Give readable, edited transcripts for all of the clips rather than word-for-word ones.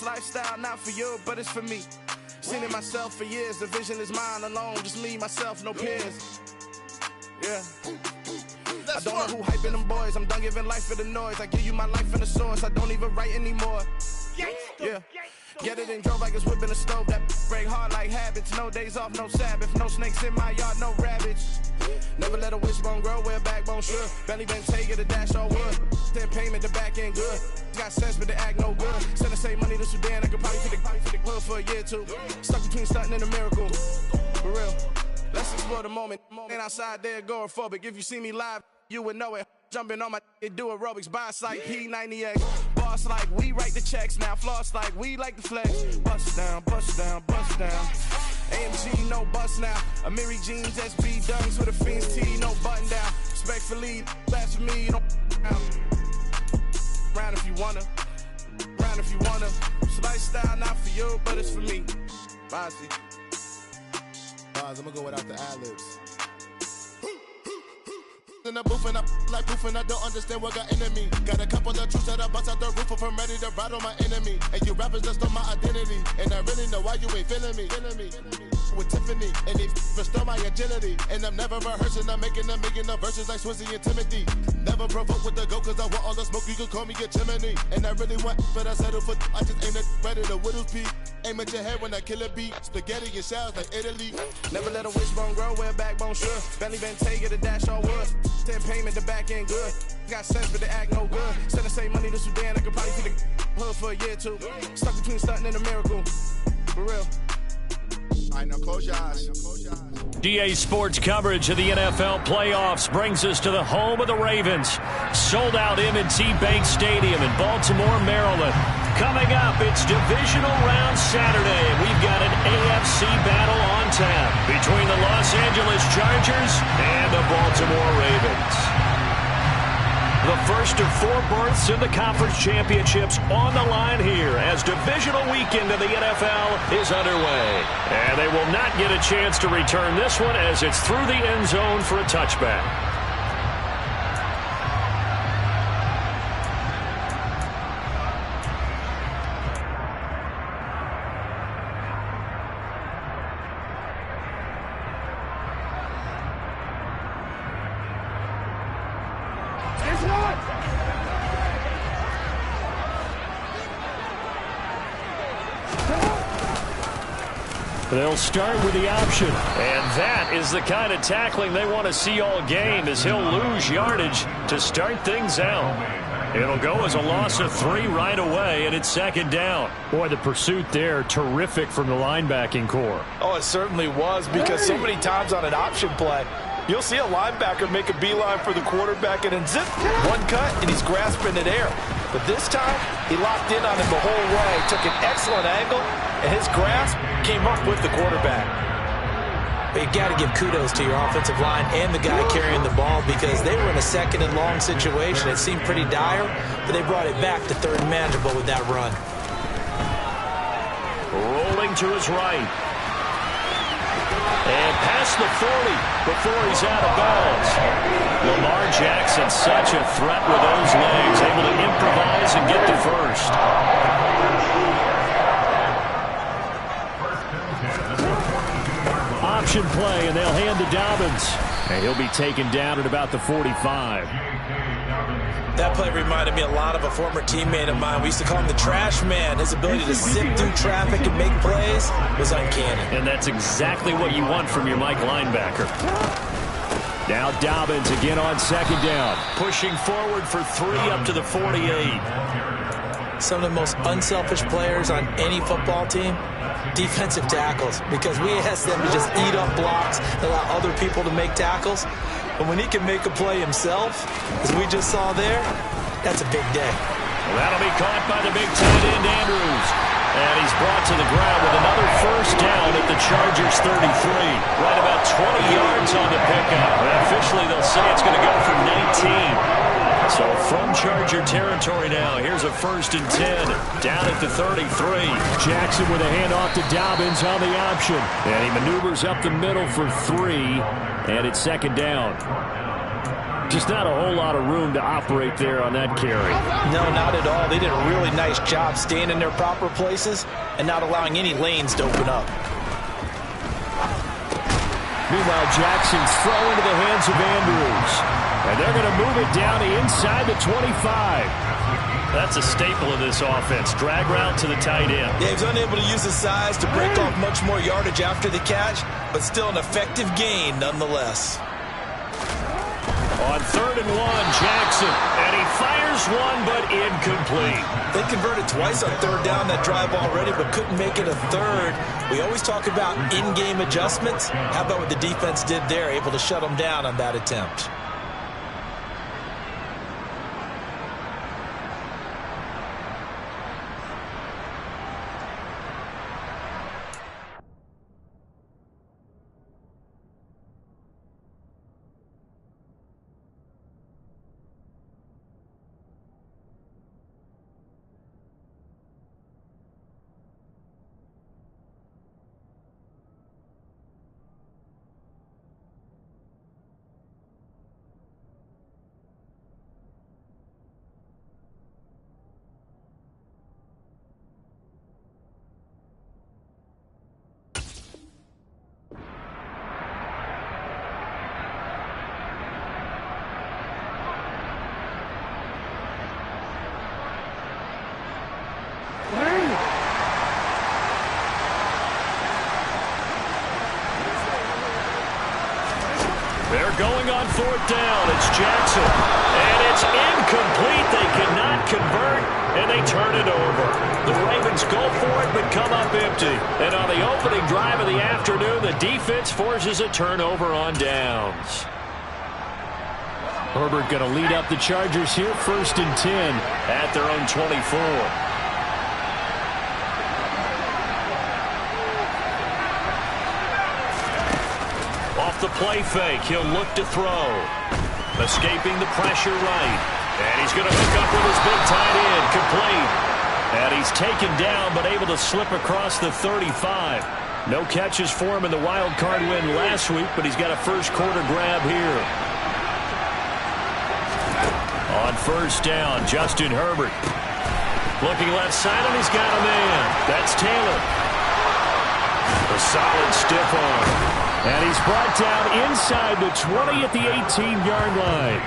This lifestyle not for you, but it's for me. Seen it myself for years. The vision is mine alone. Just me, myself, no peers. Yeah. I don't know who hyping them boys. I'm done giving life for the noise. I give you my life in the source. I don't even write anymore. Yeah. Get it and drove like it's whipping a stove. That break hard like habits. No days off, no Sabbath. No snakes in my yard, no rabbits. Never let a wishbone grow where a backbone should. Belly been taking a dash all wood. Then payment, the back end good. Got sense, but the act no good. Send the same money to Sudan. I could probably take the hood for a year or two. Stuck between stunting and a miracle. For real. Let's explore the moment. Ain't outside there agoraphobic. If you see me live, you would know it. Jumping on my do aerobics. Boss like P90X. Boss like we write the checks now. Floss like we like the flex. Bust down, bust down, bust down. AMG, no bust now. Amiri jeans, SB dunks with a Fiends T, no button down. Respectfully, that's for me. Don't round if you wanna. Round if you wanna. It's lifestyle not for you, but it's for me. Bossy. I'm gonna go without the ad-libs. In the booth and I like proof and I don't understand what got into me. Got a couple of truths that I bust out the roof if I'm ready to ride on my enemy. And you rappers just stole my identity. And I really know why you ain't feeling me. With Tiffany and they restore my agility. And I'm never rehearsing, I'm making a million of verses like Swizzy and Timothy. Never provoke with the go cause I want all the smoke, you can call me a chimney. And I really want, but I settle for I just ain't ready to whittles peak. Aim at your head when I kill a beat. Spaghetti and shells like Italy. Never let a wishbone grow where a backbone should. Belly been taking a dash all wood. Then payment, the back end good. Got sense, but the act no good. Send the same money to Sudan. I could probably take the hood for a year or two. Stuck between stunting and a miracle. For real. All right, now close your eyes. DA Sports coverage of the NFL playoffs brings us to the home of the Ravens. Sold out M&T Bank Stadium in Baltimore, Maryland. Coming up, it's divisional round Saturday. We've got an AFC battle on tap between the Los Angeles Chargers and the Baltimore Ravens. The first of 4 berths in the conference championships on the line here as divisional weekend of the NFL is underway. And they will not get a chance to return this one as it's through the end zone for a touchback. They'll start with the option. And that is the kind of tackling they want to see all game as he'll lose yardage to start things out. It'll go as a loss of 3 right away, and it's second down. Boy, the pursuit there, terrific from the linebacking core. Oh, it certainly was because so many times on an option play, you'll see a linebacker make a beeline for the quarterback and then zip, one cut, and he's grasping at air. But this time, he locked in on him the whole way, took an excellent angle, and his grasp came up with the quarterback. But you got to give kudos to your offensive line and the guy carrying the ball because they were in a second and long situation. It seemed pretty dire, but they brought it back to third and manageable with that run. Rolling to his right. And past the 40 before he's out of bounds. Lamar Jackson, such a threat with those legs, able to improvise and get the first. Option play, and they'll hand to Dobbins. And he'll be taken down at about the 45. That play reminded me a lot of a former teammate of mine. We used to call him the trash man. His ability to zip through traffic and make plays was uncanny. And that's exactly what you want from your Mike linebacker. Now Dobbins again on second down. Pushing forward for 3 up to the 48. Some of the most unselfish players on any football team, defensive tackles, because we ask them to just eat up blocks, allow other people to make tackles. But when he can make a play himself, as we just saw there, that's a big day. Well, that'll be caught by the big tight end, Andrews. And he's brought to the ground with another first down at the Chargers' 33. Right about 20 yards on the pickup. And officially, they'll say it's going to go for 19. So from Charger territory now, here's a 1st and 10 down at the 33. Jackson with a handoff to Dobbins on the option. And he maneuvers up the middle for 3, and it's second down. Just not a whole lot of room to operate there on that carry. No, not at all. They did a really nice job staying in their proper places and not allowing any lanes to open up. Meanwhile, Jackson's throw into the hands of Andrews. And they're going to move it down to inside the 25. That's a staple of this offense. Drag route to the tight end. Yeah, he's unable to use his size to break off much more yardage after the catch, but still an effective gain nonetheless. On 3rd and 1, Jackson. And he fires one, but incomplete. They converted twice on 3rd down that drive already, but couldn't make it a 3rd. We always talk about in-game adjustments. How about what the defense did there, able to shut them down on that attempt? They're going on 4th down. It's Jackson. And it's incomplete. They cannot convert, and they turn it over. The Ravens go for it, but come up empty. And on the opening drive of the afternoon, the defense forces a turnover on downs. Herbert going to lead up the Chargers here, 1st and 10 at their own 24. The play fake. He'll look to throw. Escaping the pressure right. And he's going to hook up with his big tight end. Complete. And he's taken down but able to slip across the 35. No catches for him in the wild card win last week, but he's got a first quarter grab here. On 1st down, Justin Herbert. Looking left side, and he's got a man. That's Taylor. A solid stiff arm. And he's brought down inside the 20 at the 18-yard line.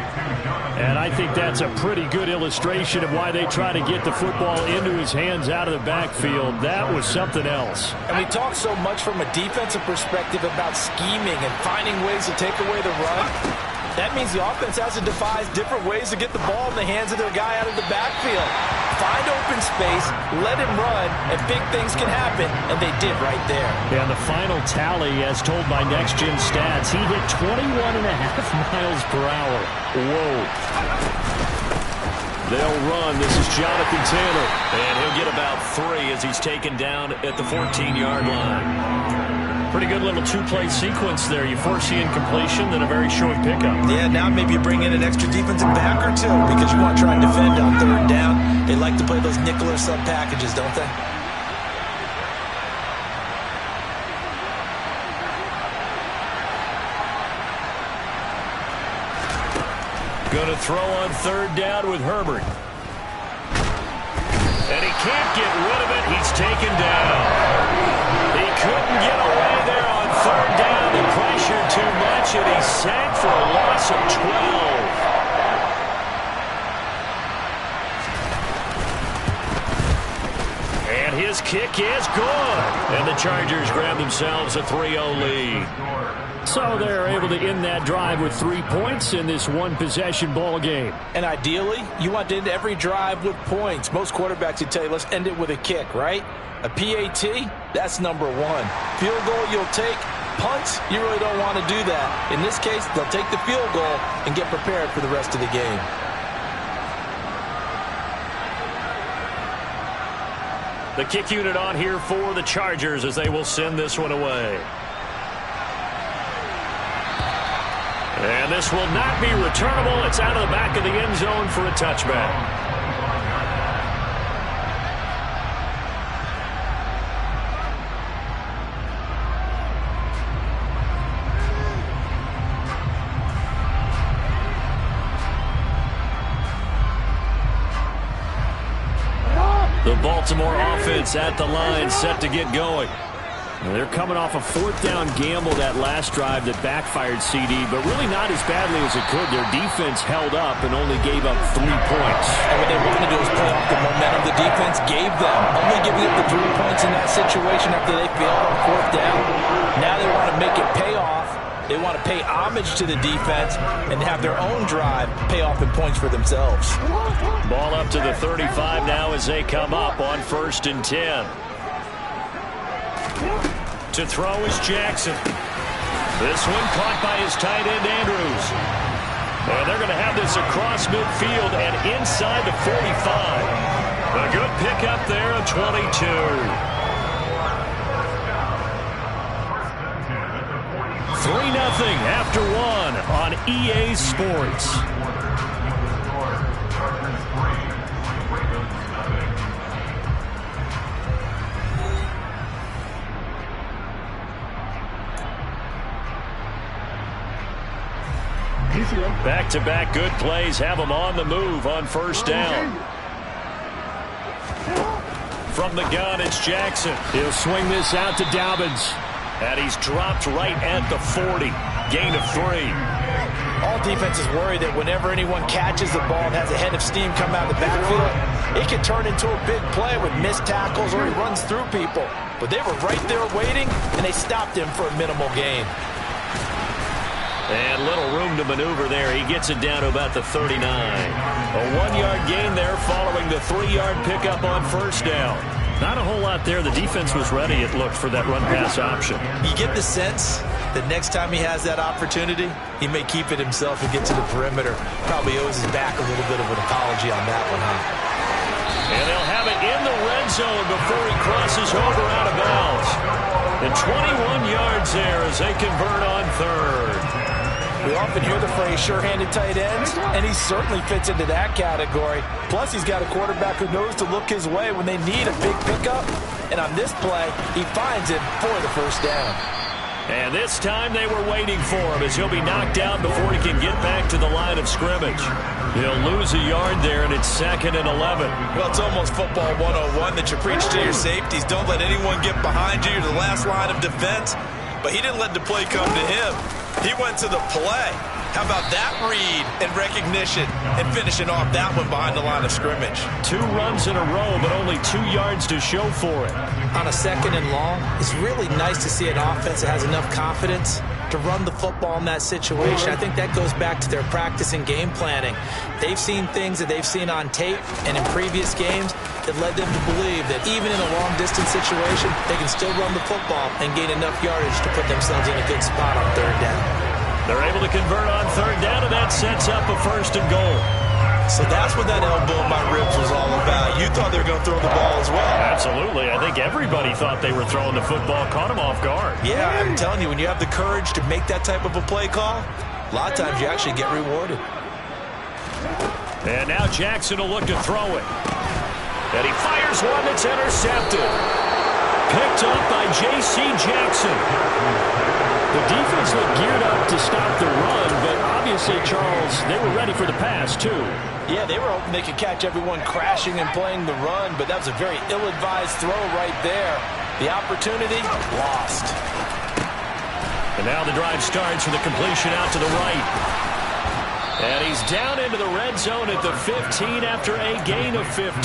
And I think that's a pretty good illustration of why they try to get the football into his hands out of the backfield. That was something else. And we talk so much from a defensive perspective about scheming and finding ways to take away the run. That means the offense has to devise different ways to get the ball in the hands of their guy out of the backfield. Find open space, let him run, and big things can happen, and they did right there. And the final tally, as told by Next Gen Stats, he hit 21.5 miles per hour. Whoa. They'll run. This is Jonathan Taylor. And he'll get about 3 as he's taken down at the 14-yard line. Pretty good little two-play sequence there. You force the incompletion, then a very short pickup. Yeah, now maybe you bring in an extra defensive back or two because you want to try and defend on 3rd down. They like to play those nickel or sub packages, don't they? Going to throw on 3rd down with Herbert. And he can't get rid of it. He's taken down. He couldn't get away there on 3rd down. The pressure too much, and he's sacked for a loss of 12. And his kick is good. And the Chargers grab themselves a 3-0 lead. So they're able to end that drive with 3 points in this one-possession ball game. And ideally, you want to end every drive with points. Most quarterbacks would tell you, let's end it with a kick, right? A PAT, that's number 1. Field goal you'll take. Punts, you really don't want to do that. In this case, they'll take the field goal and get prepared for the rest of the game. The kick unit on here for the Chargers as they will send this one away. And this will not be returnable. It's out of the back of the end zone for a touchback. The Baltimore offense at the line, set to get going. They're coming off a fourth down gamble that last drive that backfired CD, but really not as badly as it could. Their defense held up and only gave up 3 points. And what they wanted to do is play off the momentum the defense gave them. Only giving up the 3 points in that situation after they failed on fourth down. Now they want to make it pay off. They want to pay homage to the defense and have their own drive pay off in points for themselves. Ball up to the 35 now as they come up on 1st and 10. To throw is Jackson. This one caught by his tight end, Andrews. And they're going to have this across midfield and inside the 45. A good pickup there of 22. 3-0 after 1 on EA Sports. Back-to-back good plays have them on the move on 1st down. From the gun, it's Jackson. He'll swing this out to Dobbins. And he's dropped right at the 40. Gain of 3. All defenses worry that whenever anyone catches the ball and has a head of steam come out of the backfield, it can turn into a big play with missed tackles or he runs through people. But they were right there waiting, and they stopped him for a minimal gain. And little room to maneuver there. He gets it down to about the 39. A 1-yard gain there following the 3-yard pickup on 1st down. Not a whole lot there. The defense was ready, it looked, for that run-pass option. You get the sense that next time he has that opportunity, he may keep it himself and get to the perimeter. Probably owes his back a little bit of an apology on that one, huh? And they'll have it in the red zone before he crosses over out of bounds. And 21 yards there as they convert on 3rd. We often hear the phrase sure-handed tight ends, and he certainly fits into that category. Plus, he's got a quarterback who knows to look his way when they need a big pickup. And on this play, he finds it for the 1st down. And this time they were waiting for him as he'll be knocked down before he can get back to the line of scrimmage. He'll lose a yard there, and it's 2nd and 11. Well, it's almost football 101 that you preach to your safeties. Don't let anyone get behind you. You're the last line of defense. But he didn't let the play come to him. He went to the play. How about that read and recognition and finishing off that one behind the line of scrimmage? 2 runs in a row, but only 2 yards to show for it. On a 2nd and long, it's really nice to see an offense that has enough confidence to run the football in that situation. I think that goes back to their practice and game planning. They've seen things that they've seen on tape and in previous games that led them to believe that even in a long-distance situation, they can still run the football and gain enough yardage to put themselves in a good spot on 3rd down. They're able to convert on 3rd down, and that sets up a 1st and goal. So that's what that elbow in my ribs was all about. You thought they were going to throw the ball as well. Absolutely. I think everybody thought they were throwing the football, caught him off guard. Yeah, I'm telling you, when you have the courage to make that type of a play call, a lot of times you actually get rewarded. And now Jackson will look to throw it. And he fires one that's intercepted. Picked up by J.C. Jackson. The defense looked geared up to stop the run, but obviously, Charles, they were ready for the pass, too. Yeah, they were hoping they could catch everyone crashing and playing the run, but that was a very ill-advised throw right there. The opportunity, lost. And now the drive starts with a completion out to the right. And he's down into the red zone at the 15 after a gain of 15.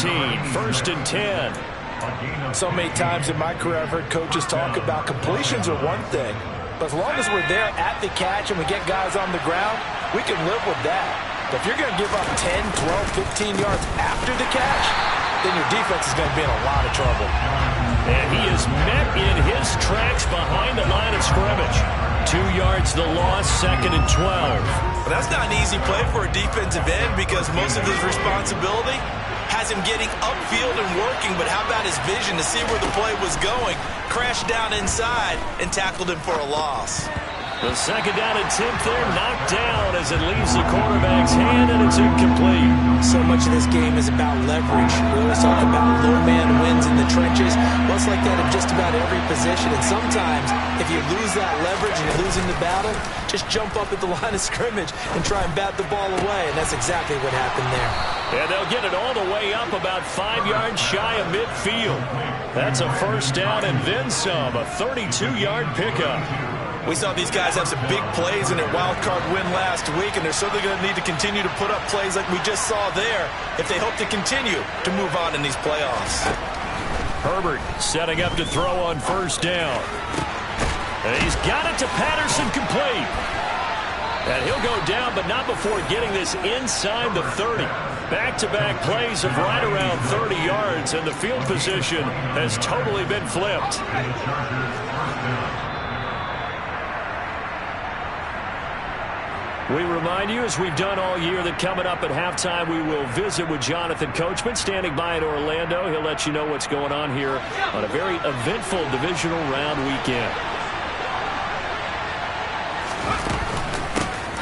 1st and 10. So many times in my career, I've heard coaches talk about completions are one thing. But as long as we're there at the catch and we get guys on the ground, we can live with that. But if you're going to give up 10, 12, 15 yards after the catch, then your defense is going to be in a lot of trouble. And he is met in his tracks behind the line of scrimmage. 2 yards the loss, 2nd and 12. Well, that's not an easy play for a defensive end because most of his responsibility has him getting upfield and working, but how about his vision to see where the play was going? Crashed down inside and tackled him for a loss. The 2nd down attempt there knocked down as it leaves the quarterback's hand, and it's incomplete. So much of this game is about leverage. We always talk about low man wins in the trenches. Well, it's like that in just about every position. And sometimes, if you lose that leverage and you're losing the battle, just jump up at the line of scrimmage and try and bat the ball away. And that's exactly what happened there. And they'll get it all the way up about 5 yards shy of midfield. That's a first down and then some, a 32-yard pickup. We saw these guys have some big plays in their wild card win last week, and they're certainly going to need to continue to put up plays like we just saw there if they hope to continue to move on in these playoffs. Herbert setting up to throw on first down. And he's got it to Patterson, complete. And he'll go down, but not before getting this inside the 30. Back-to-back plays of right around 30 yards, and the field position has totally been flipped. We remind you, as we've done all year, that coming up at halftime, we will visit with Jonathan Coachman, standing by in Orlando. He'll let you know what's going on here on a very eventful divisional round weekend.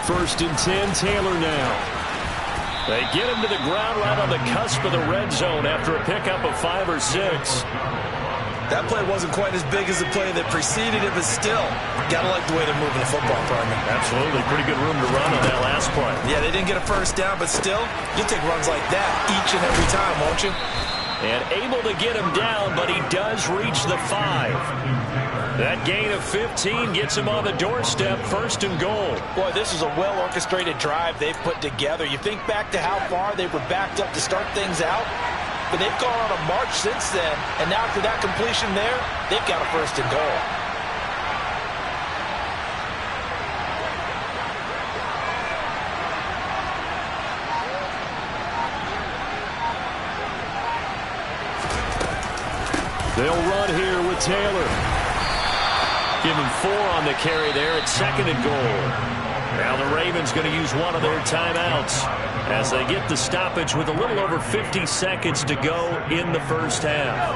First and 10, Taylor now. They get him to the ground right on the cusp of the red zone after a pickup of 5 or 6. That play wasn't quite as big as the play that preceded it, but still, gotta like the way they're moving the football, partner. Absolutely. Pretty good room to run on that last play. Yeah, they didn't get a first down, but still, you'll take runs like that each and every time, won't you? And able to get him down, but he does reach the 5. That gain of 15 gets him on the doorstep, first and goal. Boy, this is a well-orchestrated drive they've put together. You think back to how far they were backed up to start things out, but they've gone on a march since then, and now after that completion there, they've got a first and goal. They'll run here with Taylor. Give him 4 on the carry there at second and goal. Now the Ravens going to use one of their timeouts as they get the stoppage with a little over 50 seconds to go in the first half.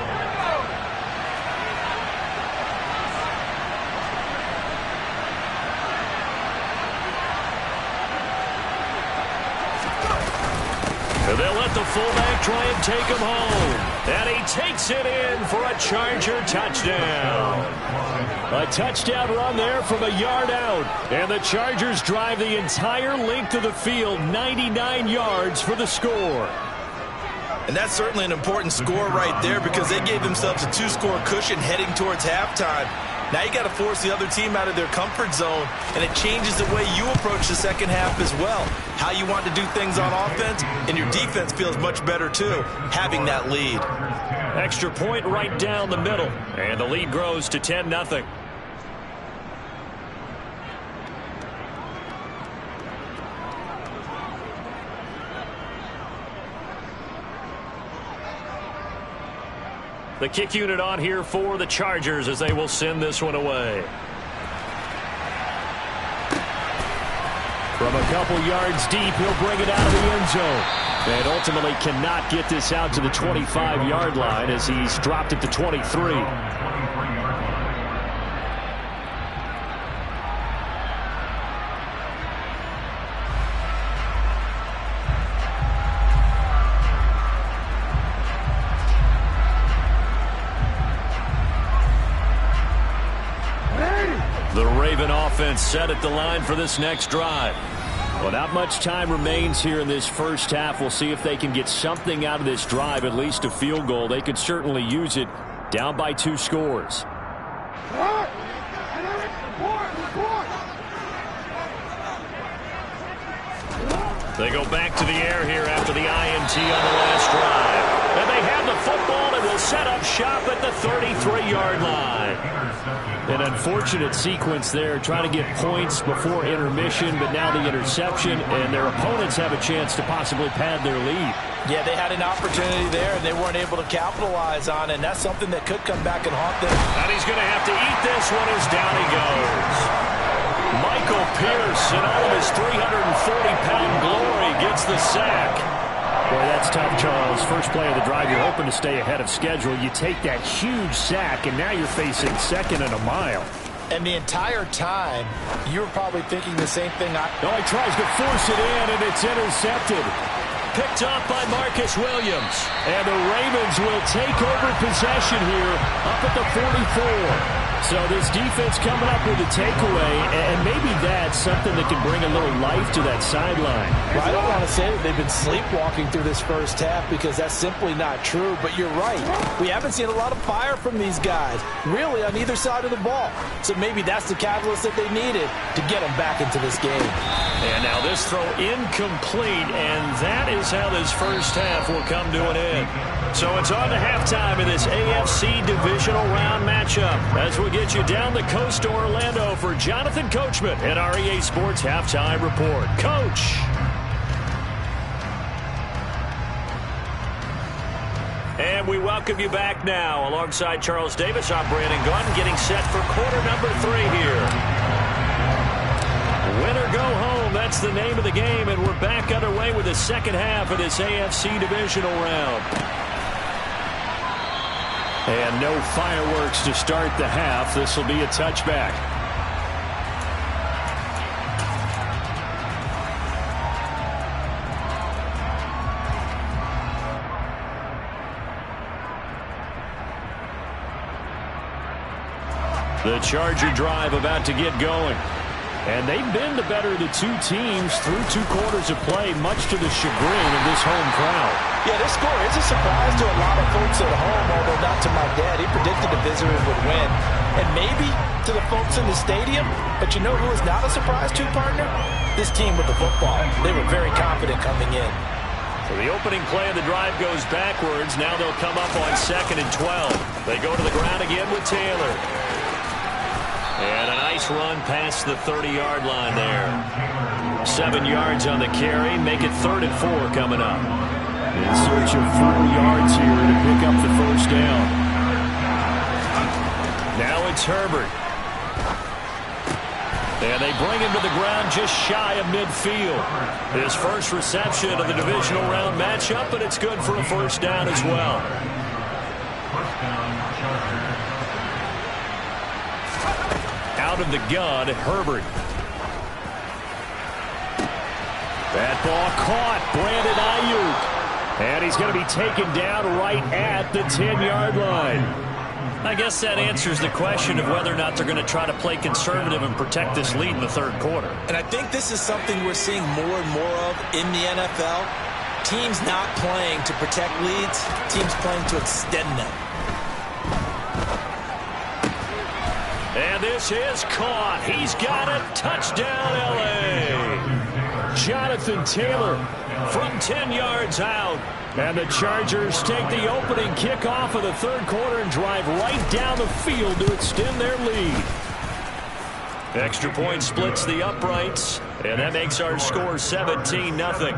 And they'll let the fullback try and take him home. And he takes it in for a Charger touchdown. A touchdown run there from a yard out. And the Chargers drive the entire length of the field, 99 yards for the score. And that's certainly an important score right there because they gave themselves a 2-score cushion heading towards halftime. Now you got to force the other team out of their comfort zone, and it changes the way you approach the second half as well. How you want to do things on offense, and your defense feels much better too, having that lead. Extra point right down the middle, and the lead grows to 10-0. The kick unit on here for the Chargers as they will send this one away. From a couple yards deep, he'll bring it out of the end zone. And ultimately cannot get this out to the 25-yard line as he's dropped it to 23. The Raven offense set at the line for this next drive. Well, not much time remains here in this first half. We'll see if they can get something out of this drive, at least a field goal. They could certainly use it, down by 2 scores. They go back to the air here after the INT on the last drive. And they have the football and will set up shop at the 33-yard line. An unfortunate sequence there, trying to get points before intermission, but now the interception, and their opponents have a chance to possibly pad their lead. Yeah, they had an opportunity there, and they weren't able to capitalize on it, and that's something that could come back and haunt them. And he's going to have to eat this one as down he goes. Michael Pierce, in all of his 340-pound glory, gets the sack. Boy, that's tough, Charles. First play of the drive, you're hoping to stay ahead of schedule. You take that huge sack, and now you're facing second and a mile. And the entire time, you're probably thinking the same thing. No, he tries to force it in, and it's intercepted. picked off by Marcus Williams. And the Ravens will take over possession here up at the 44. So this defense coming up with a takeaway, and maybe that's something that can bring a little life to that sideline. Well, I don't want to say that they've been sleepwalking through this first half because that's simply not true, but you're right. We haven't seen a lot of fire from these guys, really, on either side of the ball. So maybe that's the catalyst that they needed to get them back into this game. And now this throw incomplete, and that is how this first half will come to an end. So it's on to halftime in this AFC divisional round matchup as we get you down the coast to Orlando for Jonathan Coachman at our EA Sports Halftime Report. Coach. And we welcome you back now. Alongside Charles Davis, I'm Brandon Gunn, getting set for quarter number 3 here. Win or go home, that's the name of the game, and we're back underway with the second half of this AFC divisional round. And no fireworks to start the half. This will be a touchback. The Charger drive about to get going. And they've been the better of the two teams through 2 quarters of play, much to the chagrin of this home crowd. Yeah, this score is a surprise to a lot of folks at home, although not to my dad. He predicted the visitors would win. And maybe to the folks in the stadium. But you know who is not a surprise to, partner? This team with the football. They were very confident coming in. So the opening play of the drive goes backwards. Now they'll come up on 2nd and 12. They go to the ground again with Taylor. And a nice run past the 30-yard line there. 7 yards on the carry. Make it 3rd and 4 coming up. In search of 4 yards here to pick up the first down. Now it's Herbert. And they bring him to the ground just shy of midfield. His first reception of the divisional round matchup, but it's good for a first down as well. Out of the gun, Herbert. That ball caught. Brandon Ayuk. And he's going to be taken down right at the 10-yard line. I guess that answers the question of whether or not they're going to try to play conservative and protect this lead in the 3rd quarter. And I think this is something we're seeing more and more of in the NFL. Teams not playing to protect leads, teams playing to extend them. And this is caught. He's got it. Touchdown, L.A. Jonathan Taylor from 10 yards out. And the Chargers take the opening kickoff of the 3rd quarter and drive right down the field to extend their lead. Extra point splits the uprights, and that makes our score 17-0.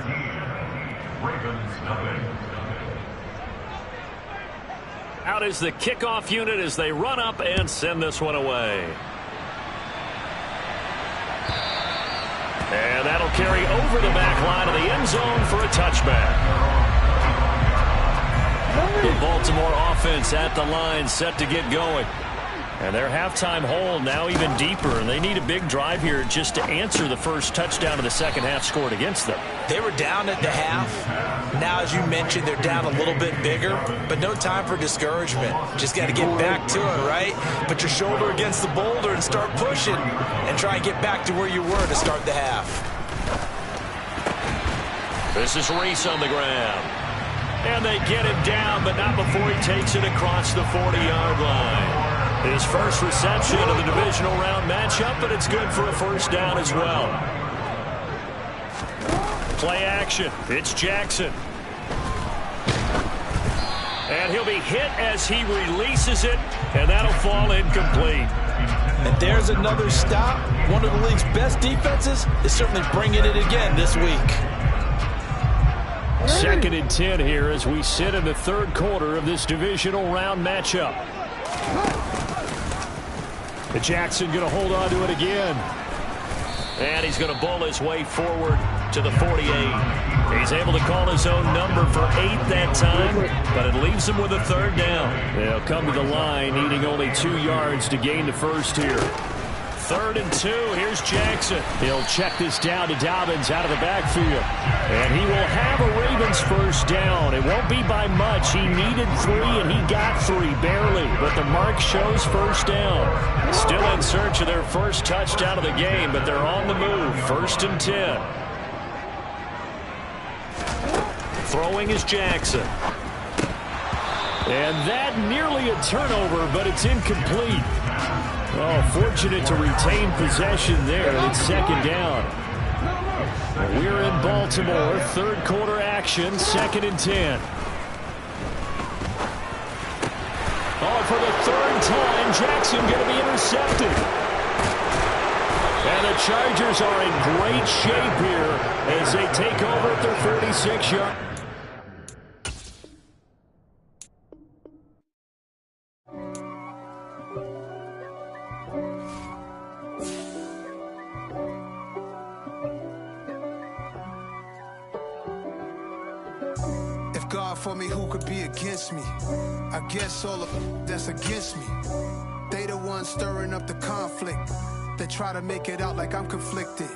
Out is the kickoff unit as they run up and send this one away. And that'll carry over the back line of the end zone for a touchback. The Baltimore offense at the line, set to get going. And their halftime hole now even deeper, and they need a big drive here just to answer the first touchdown of the second half scored against them. They were down at the half. Now, as you mentioned, they're down a little bit bigger, but no time for discouragement. Just got to get back to it, right? Put your shoulder against the boulder and start pushing and try and get back to where you were to start the half. This is Reese on the ground. And they get him down, but not before he takes it across the 40-yard line. His first reception of the divisional round matchup, but it's good for a first down as well. Play action. It's Jackson. And he'll be hit as he releases it, and that'll fall incomplete. And there's another stop. One of the league's best defenses is certainly bringing it again this week. 2nd and 10 here as we sit in the 3rd quarter of this divisional round matchup. The Jackson going to hold on to it again. And he's going to bull his way forward to the 48. He's able to call his own number for 8 that time, but it leaves him with a 3rd down. They'll come to the line, needing only 2 yards to gain the first here. 3rd and 2. Here's Jackson. He'll check this down to Dobbins out of the backfield. And he will have a Ravens first down. It won't be by much. He needed 3, and he got 3, barely. But the mark shows first down. Still in search of their first touchdown of the game, but they're on the move. 1st and 10. Throwing is Jackson. And that nearly a turnover, but it's incomplete. Oh, fortunate to retain possession there. It's 2nd down. We're in Baltimore. 3rd quarter action. 2nd and 10. Oh, for the 3rd time, Jackson going to be intercepted. And the Chargers are in great shape here as they take over at their 46-yard. God for me, who could be against me? I guess all of that's against me. They the ones stirring up the conflict. They try to make it out like I'm conflicted.